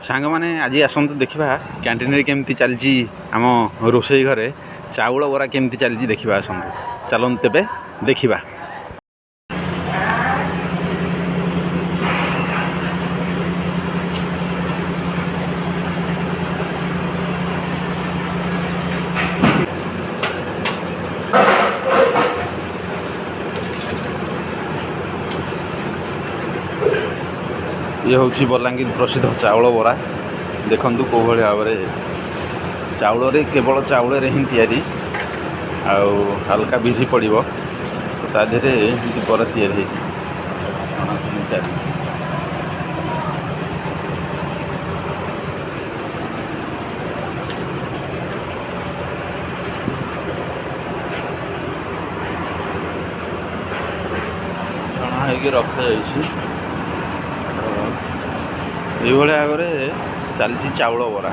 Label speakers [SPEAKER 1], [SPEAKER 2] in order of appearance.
[SPEAKER 1] सांग मैंने आज आसतु देखा कैंटीन केमती चलती आम रोषे घरे चाउल बरा केमती चलती देखा आसतु चलते तेबे देखा। ये हूँ बलांगीर प्रसिद्ध चाउल बरा देखु कौ भाव में चाउल केवल चाउल हिं तैयारी हल्का बिरी पड़ो ता देहरे बरा तैयारी छणा हो रखा ये भाव में चलती चाउल बरा।